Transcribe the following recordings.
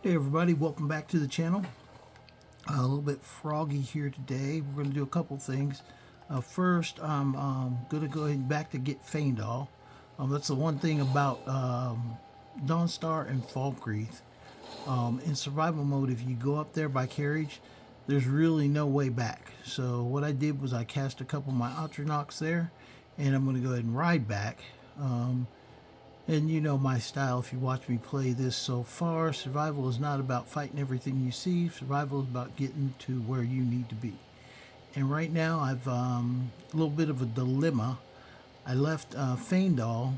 Hey everybody, welcome back to the channel. A little bit froggy here today. We're going to do a couple things. First, I'm going to go ahead and back to get Faendal. That's the one thing about Dawnstar and Falkreath. In survival mode, if you go up there by carriage, there's really no way back. So what I did was I cast a couple of my Atronachs there, and I'm going to go ahead and ride back. And you know my style if you watch me play this so far. Survival is not about fighting everything you see. Survival is about getting to where you need to be. And right now I've a little bit of a dilemma. I left Faendal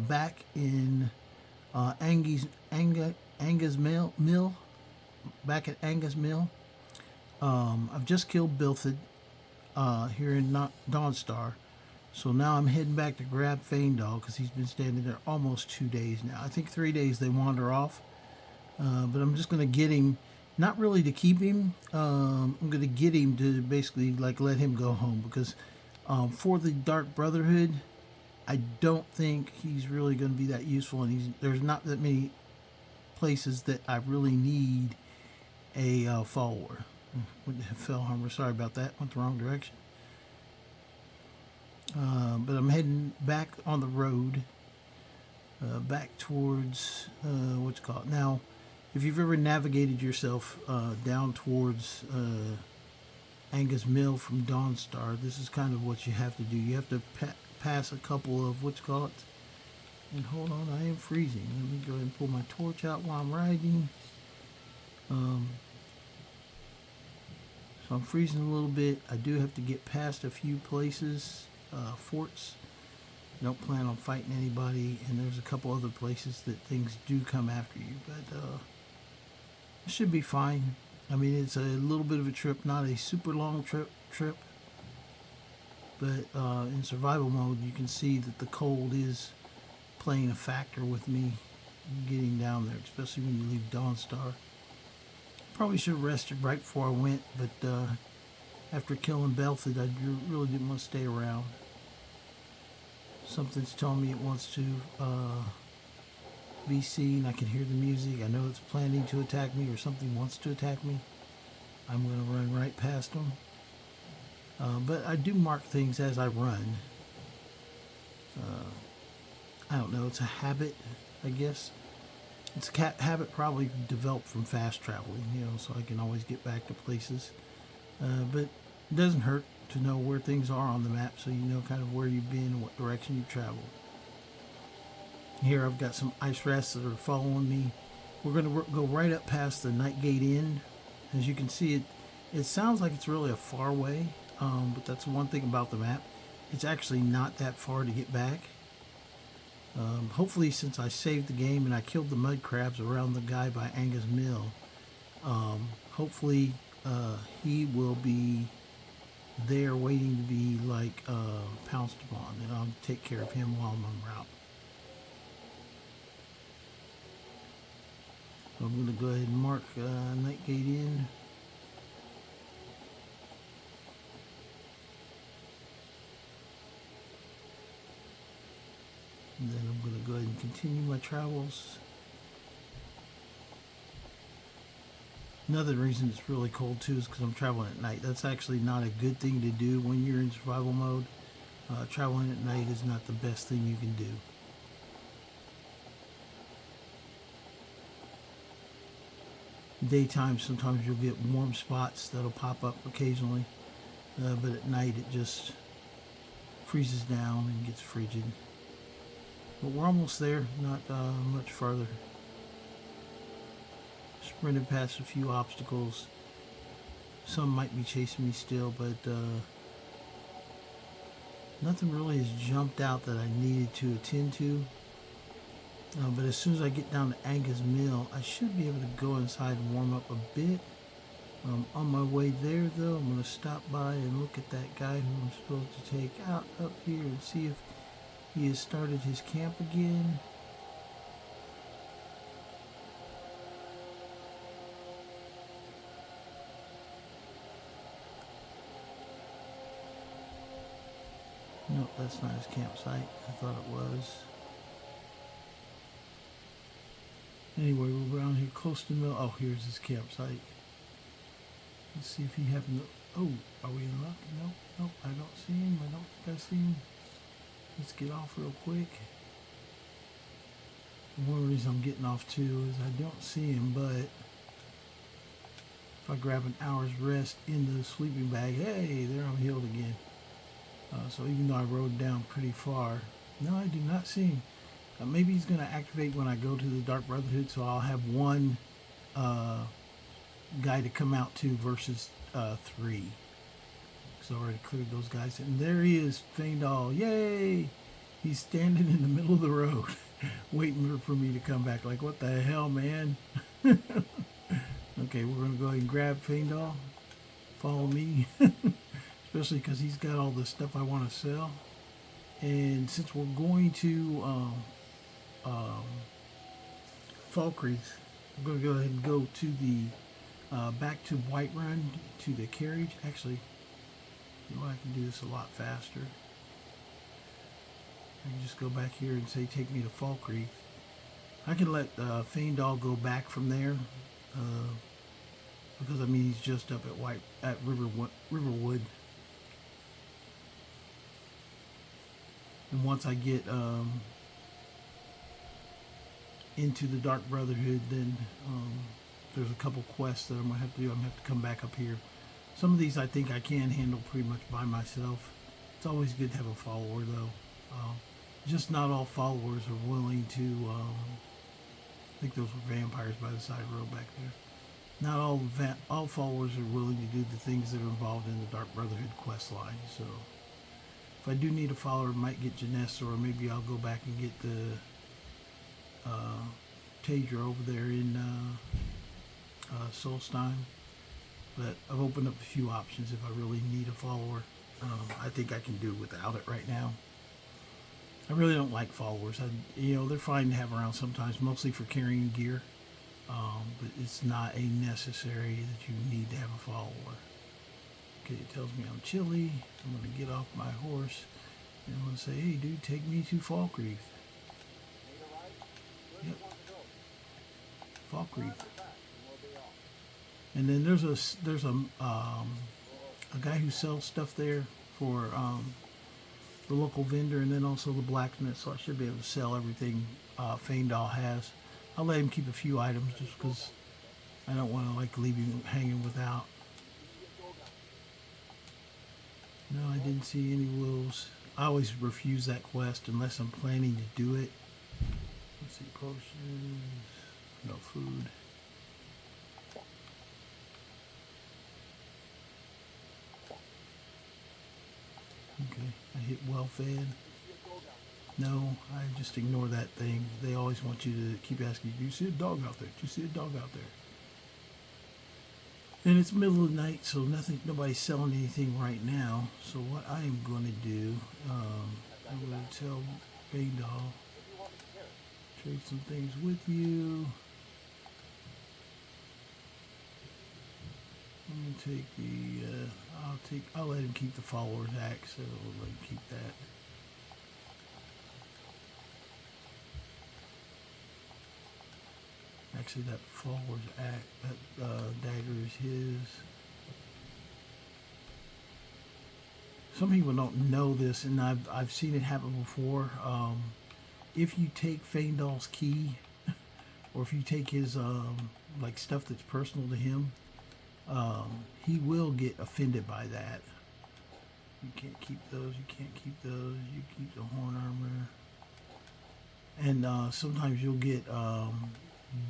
back in Angus Mill. Back at Angus Mill. I've just killed Bilthid here in Dawnstar. So now I'm heading back to grab Faendal because he's been standing there almost 2 days now. I think 3 days they wander off. But I'm just going to get him, not really to keep him. I'm going to get him to basically like let him go home because for the Dark Brotherhood, I don't think he's really going to be that useful. And there's not that many places that I really need a follower. What the hell, Hummer? Sorry about that. Went the wrong direction. But I'm heading back on the road, back towards what's it called now. If you've ever navigated yourself down towards Angus Mill from Dawnstar, this is kind of what you have to do. You have to pass a couple of what's called. And hold on, I am freezing. Let me go ahead and pull my torch out while I'm riding. So I'm freezing a little bit. I do have to get past a few places. Forts. I don't plan on fighting anybody, and there's a couple other places that things do come after you, but it should be fine. I mean, it's a little bit of a trip, not a super long trip, but in survival mode, you can see that the cold is playing a factor with me getting down there, especially when you leave Dawnstar. Probably should have rested right before I went, but after killing Bilthid, I really didn't want to stay around. Something's telling me it wants to be seen. I can hear the music. I know it's planning to attack me, or something wants to attack me. I'm going to run right past them. But I do mark things as I run. I don't know. It's a habit, I guess. It's a habit probably developed from fast traveling, you know, so I can always get back to places. But it doesn't hurt to know where things are on the map so you know kind of where you've been and what direction you've traveled. Here I've got some ice rats that are following me. We're going to go right up past the Nightgate Inn. As you can see, it sounds like it's really a far way, but that's one thing about the map. It's actually not that far to get back. Hopefully, since I saved the game and I killed the mud crabs around the guy by Angus Mill, hopefully he will be there waiting to be like pounced upon, and I'll take care of him while I'm en route. So I'm going to go ahead and mark Nightgate Inn. And then I'm going to go ahead and continue my travels. Another reason it's really cold too is because I'm traveling at night. That's actually not a good thing to do when you're in survival mode. Traveling at night is not the best thing you can do. Daytime, sometimes you'll get warm spots that'll pop up occasionally, but at night it just freezes down and gets frigid. But we're almost there, not much farther. Sprinted past a few obstacles. Some might be chasing me still, but nothing really has jumped out that I needed to attend to. But as soon as I get down to Angus Mill, I should be able to go inside and warm up a bit. On my way there, though, I'm going to stop by and look at that guy who I'm supposed to take out up here and see if he has started his camp again. Nope, that's not his campsite. I thought it was. Anyway, we're around here close to the middle. Oh, here's his campsite. Let's see if he happened to... Oh, are we in luck? Nope, nope, I don't see him. I don't think I see him. Let's get off real quick. One reason I'm getting off too is I don't see him, but if I grab an hour's rest in the sleeping bag, hey, there I'm healed again. So even though I rode down pretty far, no, I do not see him. Maybe he's going to activate when I go to the Dark Brotherhood, so I'll have one guy to come out to versus 3. So I already cleared those guys. And there he is, Faendal. Yay! He's standing in the middle of the road waiting for me to come back. Like, what the hell, man? Okay, we're going to go ahead and grab Faendal. Follow me. Especially because he's got all the stuff I want to sell. And since we're going to Falkreath, I'm going to go ahead and go to the back to Whiterun to the carriage. Actually, you know, I can do this a lot faster. I can just go back here and say, take me to Falkreath. I can let Faendal go back from there because I mean he's just up at Riverwood. And once I get into the Dark Brotherhood, then there's a couple quests that I'm going to have to do. I'm going to have to come back up here. Some of these I think I can handle pretty much by myself. It's always good to have a follower, though. Just not all followers are willing to... I think those were vampires by the side road back there. Not all followers are willing to do the things that are involved in the Dark Brotherhood quest line, so... If I do need a follower, I might get Janessa, or maybe I'll go back and get the Tager over there in Solstein. But I've opened up a few options if I really need a follower. I think I can do without it right now. I really don't like followers. They're fine to have around sometimes, mostly for carrying gear. But it's not a necessary that you need to have a follower. Okay, it tells me I'm chilly. I'm going to get off my horse and I'm going to say, hey, dude, take me to Falkreath. Yep. Falkreath. And then there's a guy who sells stuff there for the local vendor, and then also the blacksmith, so I should be able to sell everything Faendal has. I'll let him keep a few items just because I don't want to like leave him hanging without. No, I didn't see any wolves. I always refuse that quest unless I'm planning to do it. Let's see, potions, no food. Okay, I hit well fed. No, I just ignore that thing. They always want you to keep asking, do you see a dog out there? Do you see a dog out there? And it's middle of the night, so nobody's selling anything right now. So what I am going to do, I'm going to tell Faendal, trade some things with you. I'm going to take the, I'll let him keep the follower's axe, so we'll let him keep that. Actually, that follower's axe, that dagger is his. Some people don't know this, and I've seen it happen before. If you take Faendal's key, or if you take his like stuff that's personal to him, he will get offended by that. You can't keep those. You can't keep those. You keep the horn armor. And sometimes you'll get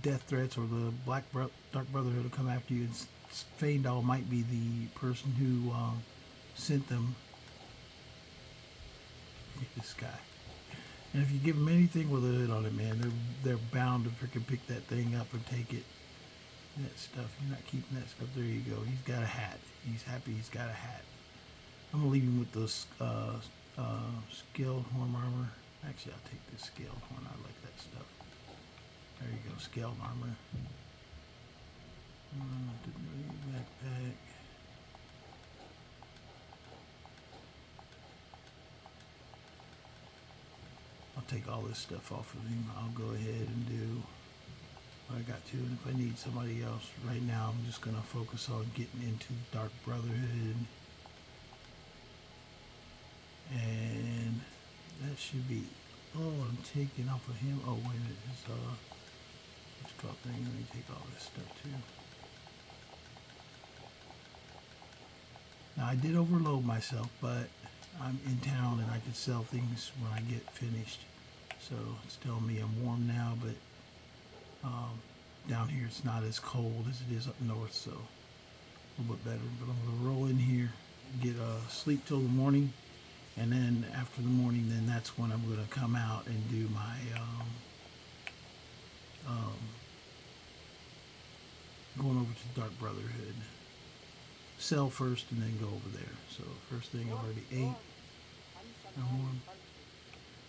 death threats, or the Dark Brotherhood will come after you. And Faendal might be the person who sent them. Look at this guy. And if you give them anything with a hood on it, man, they're bound to freaking pick that thing up and take it. That stuff, you're not keeping that stuff. There you go. He's got a hat. He's happy he's got a hat. I'm gonna leave him with the scaled horn armor. Actually, I'll take this scaled horn. I like that stuff. There you go, scaled armor. Didn't really backpack. I'll take all this stuff off of him. I'll go ahead and do I got to, and if I need somebody else right now, I'm just gonna focus on getting into Dark Brotherhood, and that should be all I'm taking off of him. Oh wait a minute, his what's it called thing? Let me take all this stuff too. Now I did overload myself, but I'm in town and I can sell things when I get finished. So it's telling me I'm warm now, but down here it's not as cold as it is up north, so a little bit better. But I'm gonna roll in here, get sleep till the morning, and then after the morning, then that's when I'm gonna come out and do my going over to Dark Brotherhood. Sell first and then go over there. So first thing, I've already ate. I'm warm.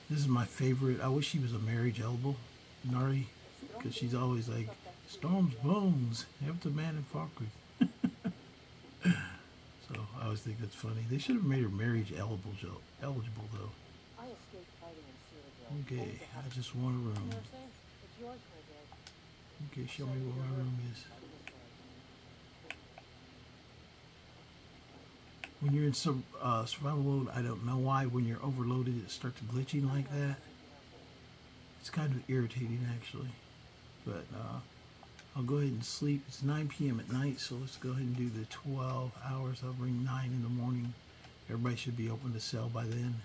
This is my favorite. I wish she was a marriage elbow, Nari, because she's always like, Storm's bones, have to man and Falkreath. So I always think that's funny. They should have made her marriage eligible though. Okay, I just want a room. Okay, show me where my room is. When you're in some survival mode, I don't know why, when you're overloaded, it starts glitching like that. It's kind of irritating, actually. But I'll go ahead and sleep. It's 9 p.m. at night, so let's go ahead and do the 12 hours. I'll bring 9 in the morning. Everybody should be open to sell by then.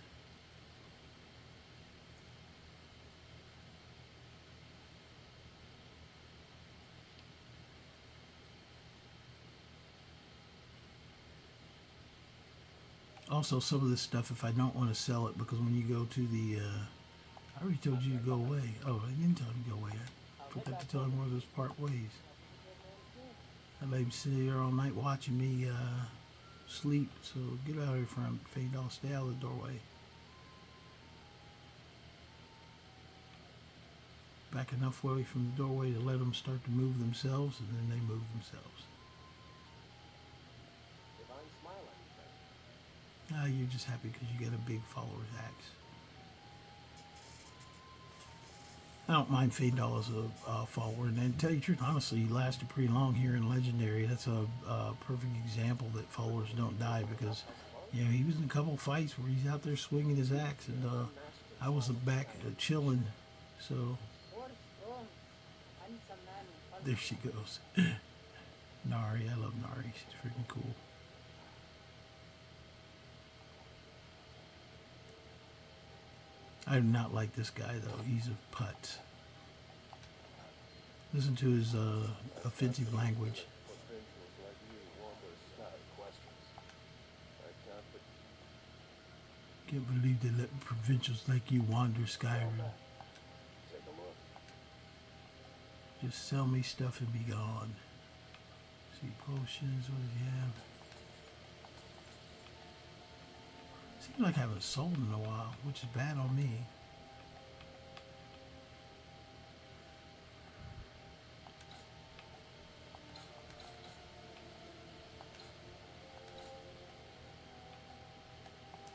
Also, some of this stuff, if I don't want to sell it, because when you go to the, I already told you to go away. Oh, I didn't tell him to go away. I forgot to tell him where those part ways. I let him sit here all night watching me sleep. So get out of here from Faendal. Stay out of the doorway. Back enough away from the doorway to let them start to move themselves, and then they move themselves. Ah, you're just happy because you got a big follower's axe. I don't mind Faendal as a follower, and to tell you the truth, honestly, he lasted pretty long here in Legendary. That's a perfect example that followers don't die, because you know he was in a couple of fights where he's out there swinging his axe, and I was back chilling. So there she goes. Nari, I love Nari. She's freaking cool. I do not like this guy though. He's a putt. Listen to his offensive language. Can't believe they let provincials like you wander Skyrim. Just sell me stuff and be gone. See, potions, what does he have? Seems like I haven't sold in a while, which is bad on me.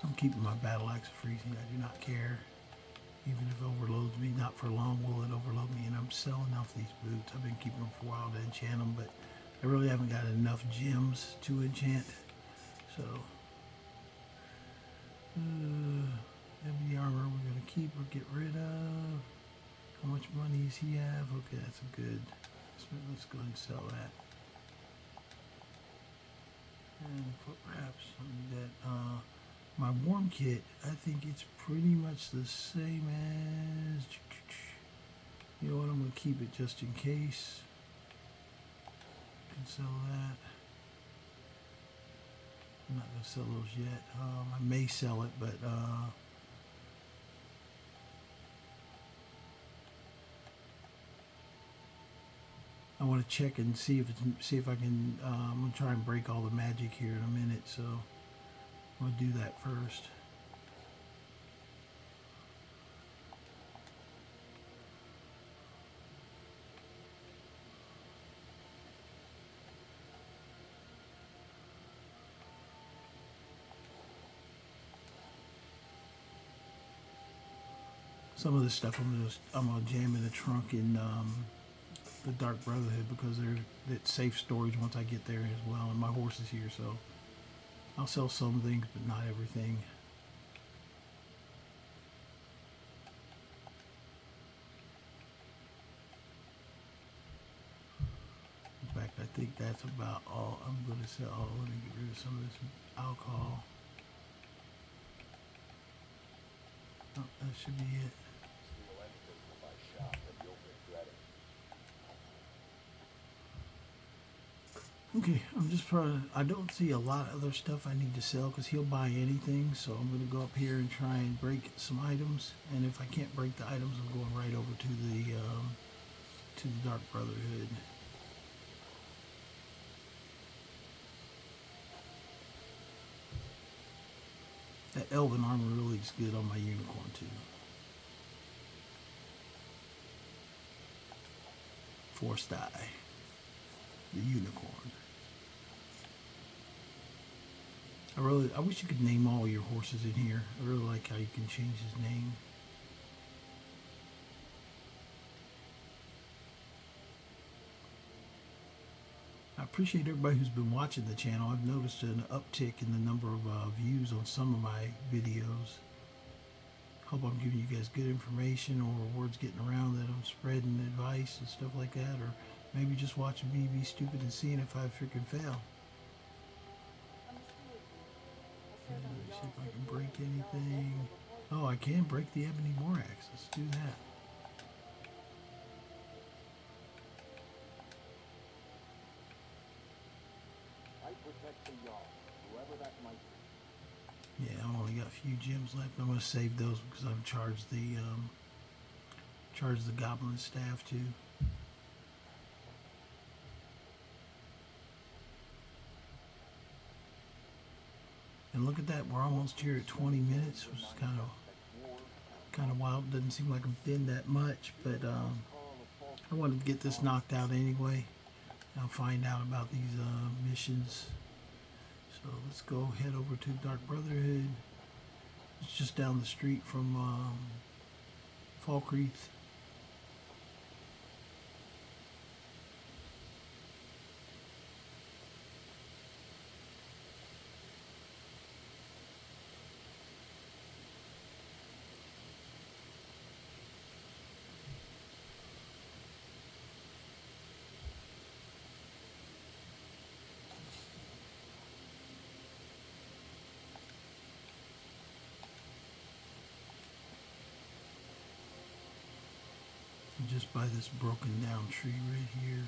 I'm keeping my battle axe freezing. I do not care. Even if it overloads me, not for long will it overload me. And I'm selling off these boots. I've been keeping them for a while to enchant them, but I really haven't got enough gems to enchant. So, heavy armor we're going to keep or get rid of. How much money does he have? Okay, that's a good. Let's go ahead and sell that. And foot wraps, that. My warm kit, I think it's pretty much the same as. You know what? I'm going to keep it just in case. Can sell that. I'm not going to sell those yet. I may sell it, but I want to check and see if I can. I'm going to try and break all the magic here in a minute, so I'm going to do that first. Some of this stuff I'm gonna jam in the trunk and the Dark Brotherhood, because there's that safe storage once I get there as well, and my horse is here, so I'll sell some things, but not everything. In fact, I think that's about all I'm going to sell. Oh, let me get rid of some of this alcohol. Oh, that should be it. Okay, I'm just trying to, I don't see a lot of other stuff I need to sell because he'll buy anything. So I'm going to go up here and try and break some items. And if I can't break the items, I'm going right over to the Dark Brotherhood. That elven armor really looks good on my unicorn too. Forced Eye, the unicorn. I wish you could name all your horses in here. I really like how you can change his name. I appreciate everybody who's been watching the channel. I've noticed an uptick in the number of views on some of my videos. Hope I'm giving you guys good information, or words getting around that I'm spreading advice and stuff like that, or maybe just watching me be stupid and seeing if I freaking fail. Let me see if I can break anything. Oh, I can break the ebony borax. Let's do that. Yeah, I've only got a few gems left. I'm gonna save those because I've charged the goblin staff too. And look at that, we're almost here at 20 minutes, which is kind of wild. Doesn't seem like I've been that much, but I wanted to get this knocked out anyway. I'll find out about these missions. So let's go head over to Dark Brotherhood. It's just down the street from Falkreath. Just by this broken down tree right here.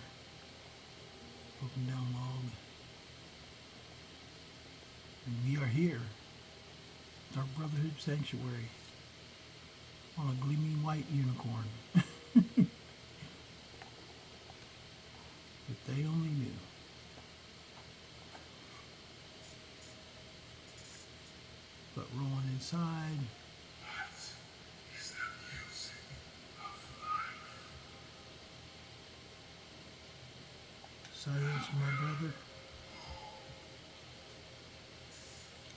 Broken down log. And we are here. Dark Brotherhood Sanctuary. On a gleaming white unicorn. If they only knew. But rolling inside. Silence, my brother.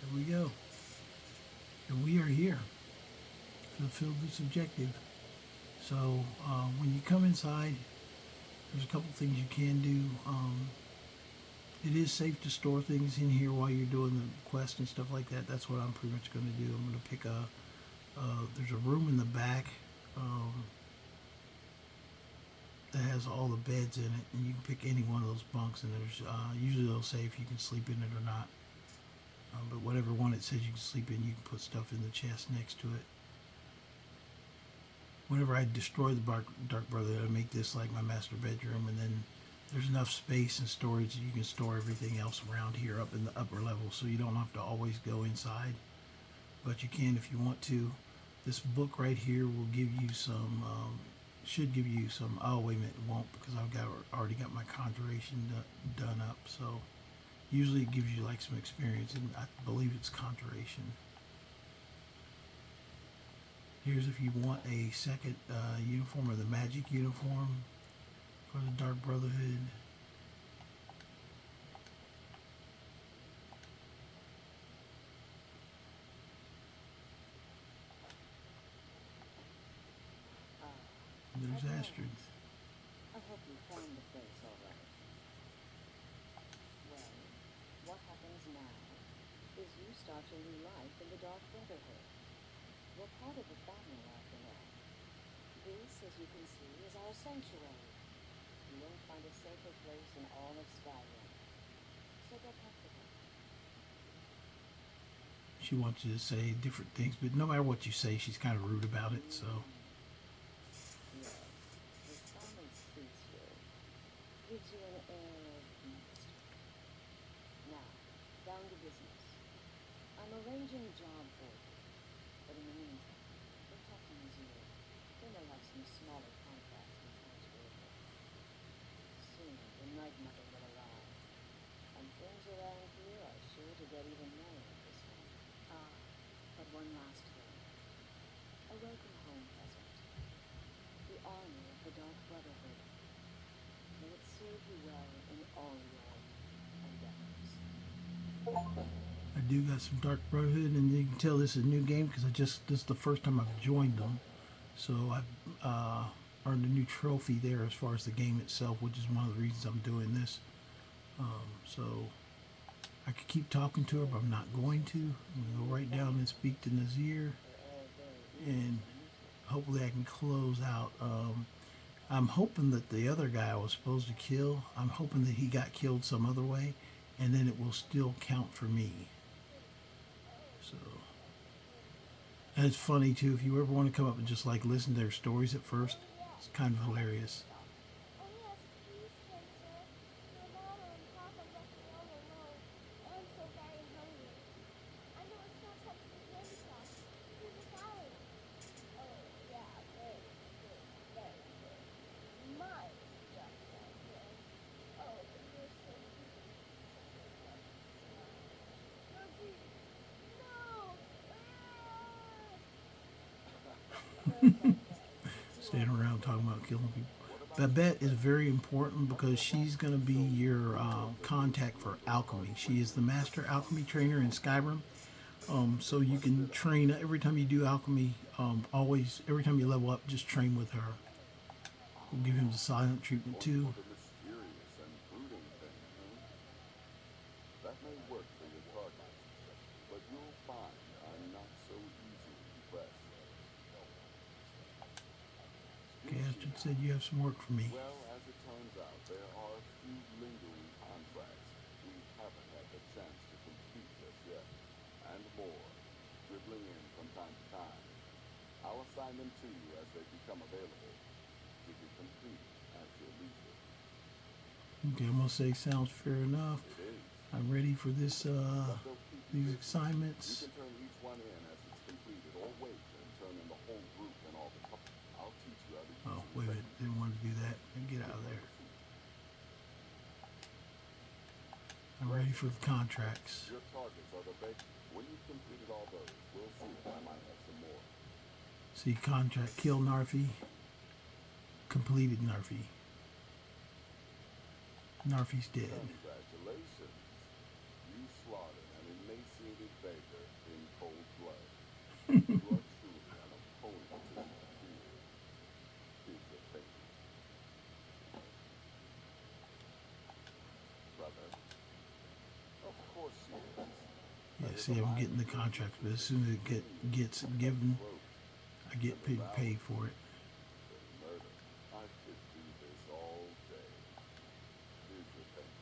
Here we go. And we are here. Fulfill this objective. So when you come inside, there's a couple things you can do. It is safe to store things in here while you're doing the quest and stuff like that. That's what I'm pretty much going to do. I'm going to pick there's a room in the back that has all the beds in it, and you can pick any one of those bunks, and there's usually they'll say if you can sleep in it or not. But whatever one it says you can sleep in, you can put stuff in the chest next to it. Whenever I destroy the Dark Brotherhood, I make this like my master bedroom, and then there's enough space and storage that you can store everything else around here up in the upper level, so you don't have to always go inside. But you can if you want to. This book right here will give you some, should give you some, oh wait a minute, it won't, because I've already got my conjuration done up, so usually it gives you like some experience, and I believe it's conjuration. Here's if you want a second uniform, or the magic uniform for the Dark Brotherhood. There's Astrid. You found the face, all right. Well, what happens now is you start your new life in the Dark Brotherhood. You're part of the family, after all. This, as you can see, is our sanctuary. You won't find a safer place in all of Skyrim. So get comfortable. She wants you to say different things, but no matter what you say, she's kind of rude about it. So Yes, the silence suits you. Gives you an air of mystery. Now, down to business. I'm arranging a job for you. But in the meantime, protect Muiri. They may have some smaller contracts to transfer over. Soon, the Night Mother will arrive. And things around here are sure to get even more interesting. Ah, but one last thing. A welcome home present. The armor of the Dark Brotherhood. May it serve you well in all your endeavors. I do got some Dark Brotherhood, and you can tell this is a new game because this is the first time I've joined them. So I've earned a new trophy there as far as the game itself, which is one of the reasons I'm doing this. So I could keep talking to her, but I'm not going to. I'm going to go right down and speak to Nazir, and hopefully I can close out. I'm hoping that the other guy I was supposed to kill, I'm hoping that he got killed some other way, and then it will still count for me. So, and it's funny too, if you ever want to come up and just like listen to their stories at first, it's kind of hilarious. Oh yes, please, Spencer. My mom and Papa left me all alone. I'm so very hungry. I know it's not touch the candy shop. Through this alley. Oh yeah, very good, very good. Mine is just like him. Oh, but you're so cute. Such a lovely smile. Nazi! No! Standing around talking about killing people. Babette is very important because she's going to be your contact for alchemy. She is the master alchemy trainer in Skyrim. So you can train every time you do alchemy. Always, every time you level up, just train with her. We'll give him the silent treatment too. The mysterious and brooding thing, huh? That may work for your targets, but you'll find I'm not so easily impressed. Gastard said you have some work for me. Well, as it turns out, there are a few lingering contracts we haven't had the chance to complete just yet, and more, dribbling in from time to time. I'll assign them to you as they become available, to be completed at your leisure. Okay, I'm gonna say sounds fair enough. It is. I'm ready for this But they'll keep you these busy. assignments. You can turn each one in as it's completed, or wait and turn in the whole group and all the couple. I'll teach you how to use Oh, them wait a minute, effectively. didn't want to do that. Get out of there. I'm ready for the contracts. Your targets are the big. When you've completed all those, we'll see if I might have some more. See, contract, kill Narfi. Completed Narfi. Narfi's dead. Congratulations. You slaughtered an emaciated beggar in cold blood. You are truly an opponent to be feared. Here's your payment. Brother. Of course she is. Yeah, see, I'm getting the contract, but as soon as it gets given, I get paid for it. Murder. I could do this all day. Here's your payment.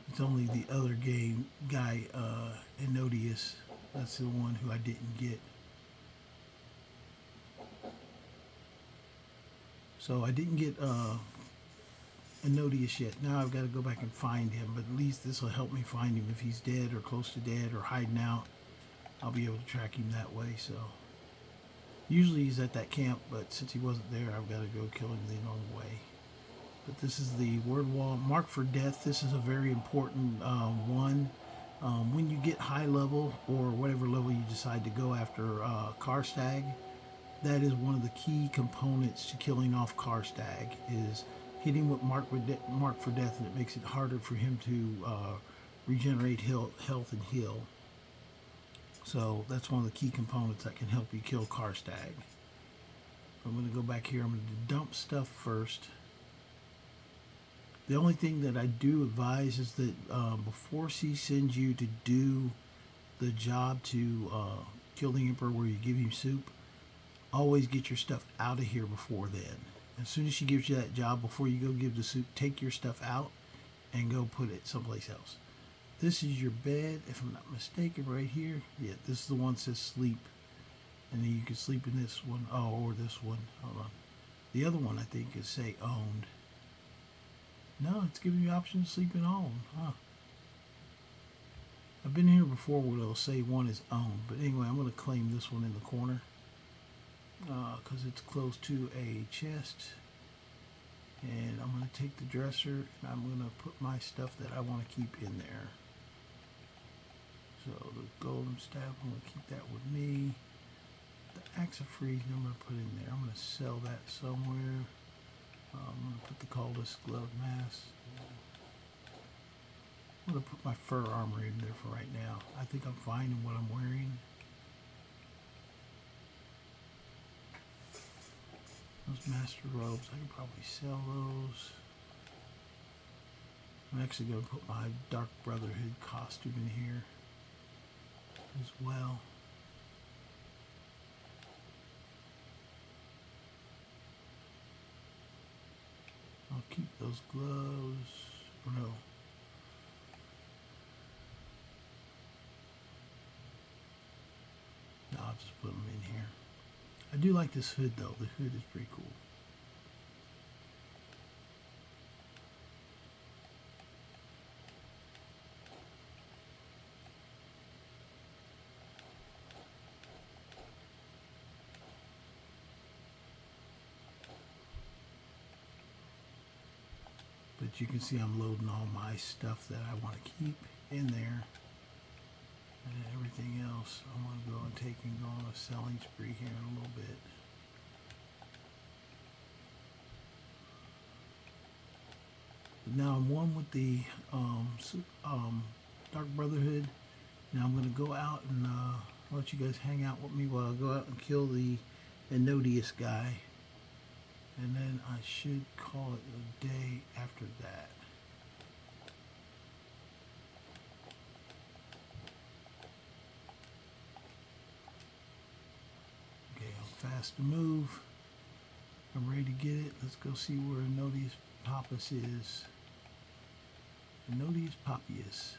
It's only the other guy, Enodius. That's the one who I didn't get. So I didn't get Enodius yet. Now I've got to go back and find him, but at least this will help me find him if he's dead or close to dead or hiding out. I'll be able to track him that way. So usually he's at that camp, but since he wasn't there, I've got to go kill him the normal way. But this is the word wall mark for death. This is a very important one. When you get high level or whatever level you decide to go after Karstag, that is one of the key components to killing off Karstag is hitting with mark for death, and it makes it harder for him to regenerate health and heal. So that's one of the key components that can help you kill Karstag. I'm going to go back here. I'm going to dump stuff first. The only thing that I do advise is that before she sends you to do the job to kill the Emperor where you give him soup, always get your stuff out of here before then. As soon as she gives you that job, before you go give the soup, take your stuff out and go put it someplace else. This is your bed, if I'm not mistaken, right here. Yeah, this is the one that says sleep. And then you can sleep in this one. Oh, or this one. Hold on. The other one, I think, is say owned. No, it's giving you option to sleep in owned. Huh. I've been here before where it'll say one is owned. But anyway, I'm going to claim this one in the corner. Because it's close to a chest. And I'm going to take the dresser and I'm going to put my stuff that I want to keep in there. So the golden staff, I'm going to keep that with me. The axe of freeze, I'm going to put in there. I'm going to sell that somewhere. I'm going to put the coldest glove mask. I'm going to put my fur armor in there for right now. I think I'm fine in what I'm wearing. Those master robes, I can probably sell those. I'm actually going to put my Dark Brotherhood costume in here as well. I'll keep those gloves. Or no. No, I'll just put them in here. I do like this hood though. The hood is pretty cool. But you can see I'm loading all my stuff that I want to keep in there. And everything else I want to go and take and go on a selling spree here in a little bit. But now I'm one with the Dark Brotherhood. Now I'm going to go out and let you guys hang out with me while I go out and kill the Enodius guy. And then I should call it a day after that. Okay, I'm fast to move. I'm ready to get it. Let's go see where Enodius Papus is. Enodius Papius.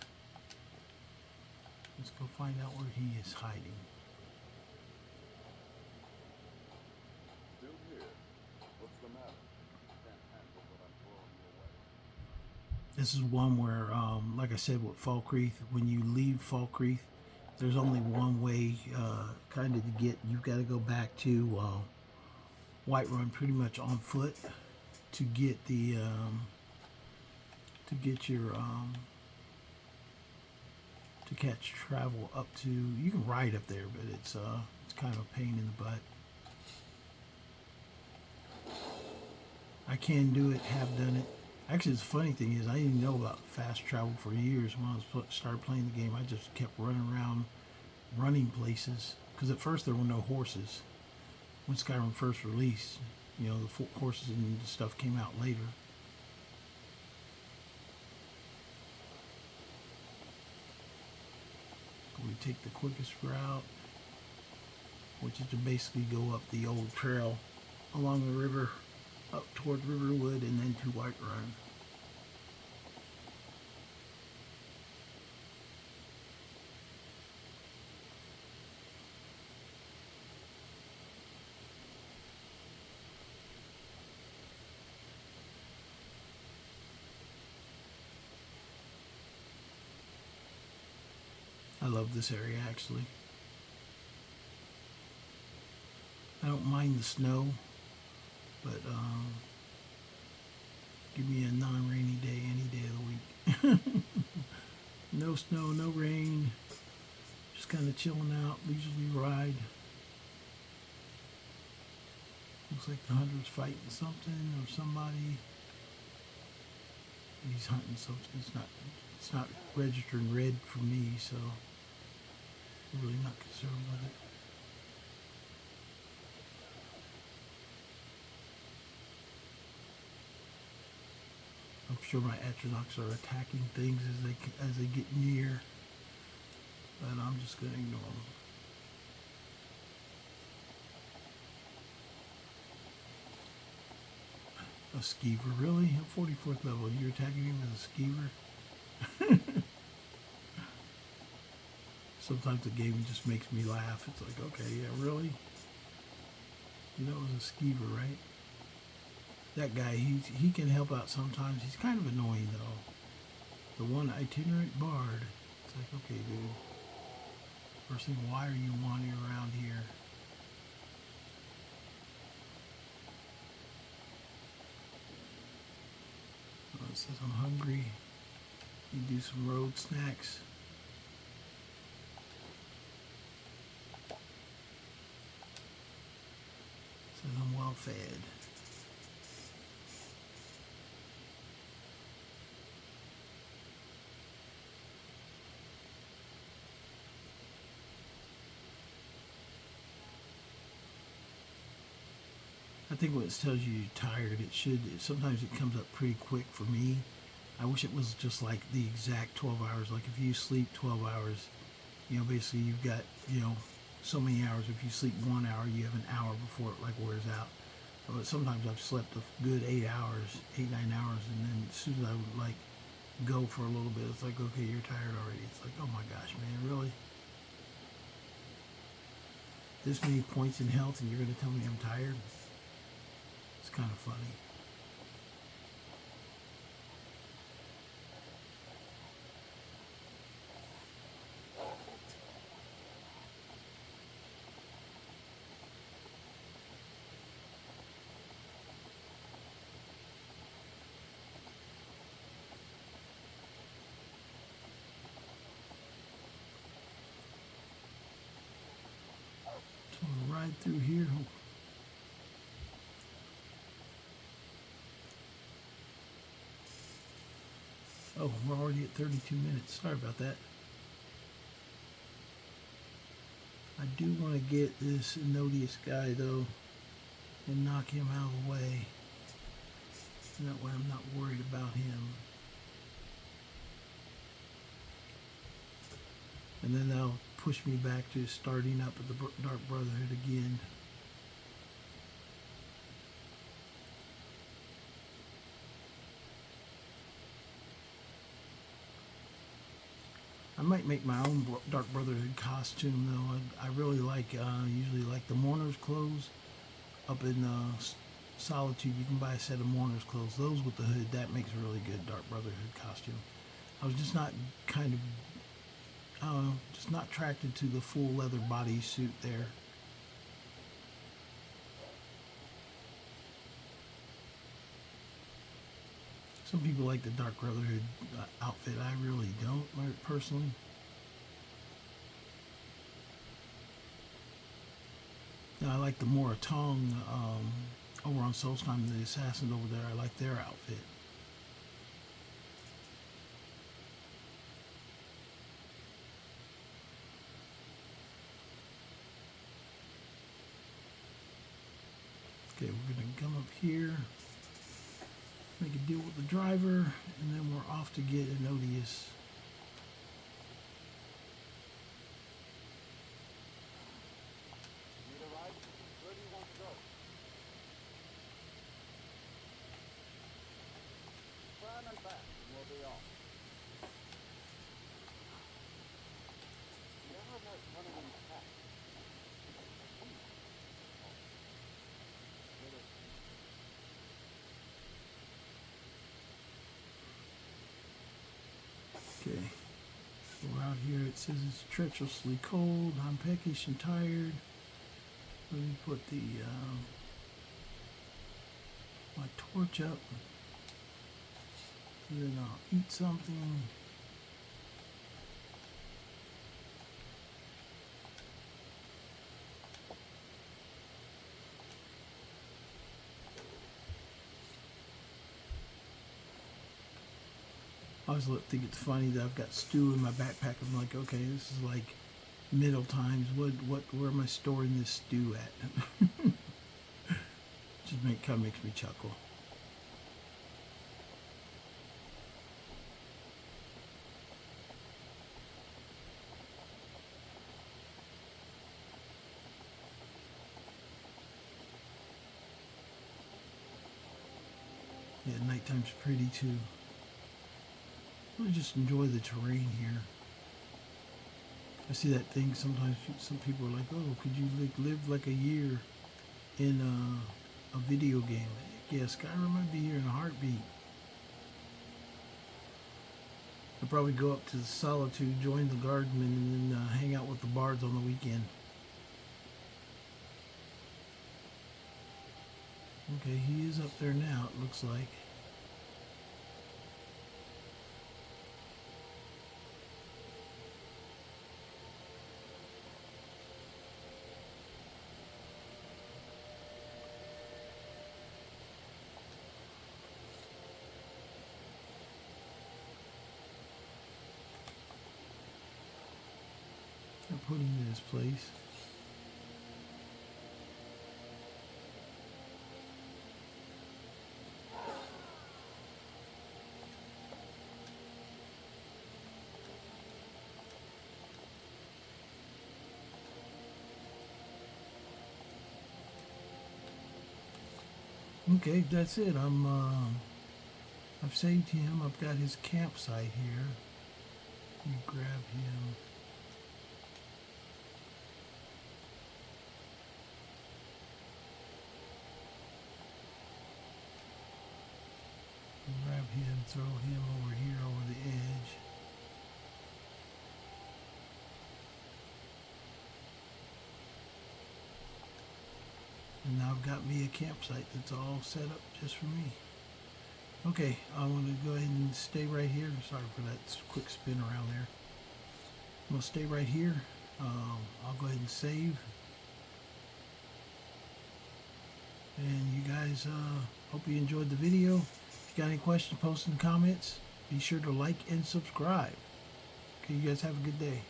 Let's go find out where he is hiding. Still here. What's the matter? Can't handle what I'm throwing your way. This is one where, like I said, with Falkreath, when you leave Falkreath, there's only one way kind of to get. You've got to go back to Whiterun pretty much on foot to get the to catch travel up to. You can ride up there, but it's kind of a pain in the butt. I can do it, have done it. Actually, the funny thing is, I didn't know about fast travel for years. When I started playing the game, I just kept running around, running places. Because at first there were no horses. When Skyrim first released, you know, the horses and stuff came out later. We take the quickest route, which is to basically go up the old trail along the river, up toward Riverwood, and then to Whiterun. I love this area actually. I don't mind the snow, but give me a non-rainy day any day of the week. No snow, no rain, just kind of chilling out, leisurely ride. Looks like the hunter's fighting something or somebody. He's hunting something. It's not registering red for me, so I'm really not concerned with it. sure my astronauts are attacking things as they get near, but I'm just gonna ignore them. A skeever, really? I'm 44th level. You're attacking me with a skeever? Sometimes the game just makes me laugh. It's like, okay, yeah, really? You know it was a skeever, right? That guy, he can help out sometimes. He's kind of annoying, though. The one itinerant bard. It's like, okay, dude. First thing, why are you wandering around here? Oh, it says I'm hungry. You do some road snacks. It says I'm well fed. I think when it tells you you're tired, sometimes it comes up pretty quick for me. I wish it was just like the exact 12 hours. Like if you sleep 12 hours, basically you've got, so many hours. If you sleep 1 hour, you have an hour before it like wears out. But sometimes I've slept a good 8 hours, 8, 9 hours, and then as soon as I would like go for a little bit, it's like, okay, you're tired already. It's like, oh my gosh, man, really? This many points in health and you're gonna tell me I'm tired? It's kind of funny. So we'll ride through here. Oh, we're already at 32 minutes. Sorry about that. I do want to get this Nodius guy, though, and knock him out of the way. That way I'm not worried about him. And then that'll push me back to starting up at the Dark Brotherhood again. I might make my own Dark Brotherhood costume, though. I really usually like the mourner's clothes. Up in Solitude, you can buy a set of mourner's clothes. Those with the hood, that makes a really good Dark Brotherhood costume. I was just not just not attracted to the full leather bodysuit there. Some people like the Dark Brotherhood outfit. I really don't, personally. Now, I like the Moratong over on Solstheim, the assassins over there. I like their outfit. Okay, we're going to come up here, make a deal with the driver, and then we're off to get an Odious. Need a ride? Where do you want to go? Turn and back, and we'll be off. Never like running in pack. Okay, so we're out here. It says it's treacherously cold. I'm peckish and tired. Let me put the my torch up, and then I'll eat something. I always think it's funny that I've got stew in my backpack. I'm like, okay, this is like middle times. Where am I storing this stew at? Kind of makes me chuckle. Yeah, nighttime's pretty too. I just enjoy the terrain here. I see that thing sometimes. Some people are like, "Oh, could you live like a year in a video game?" Yeah, Skyrim might be here in a heartbeat. I'll probably go up to the Solitude, join the Guardsmen, and then hang out with the Bards on the weekend. Okay, he is up there now, it looks like. They're putting him in his place. Okay, that's it. I've saved him. I've got his campsite here. Let me grab him. Grab him, throw him over here over the edge. And now I've got me a campsite that's all set up just for me. Okay, I'm going to go ahead and stay right here. Sorry for that quick spin around there. I'm going to stay right here. I'll go ahead and save. And you guys, hope you enjoyed the video. If you got any questions, post in the comments. Be sure to like and subscribe. Okay, you guys have a good day.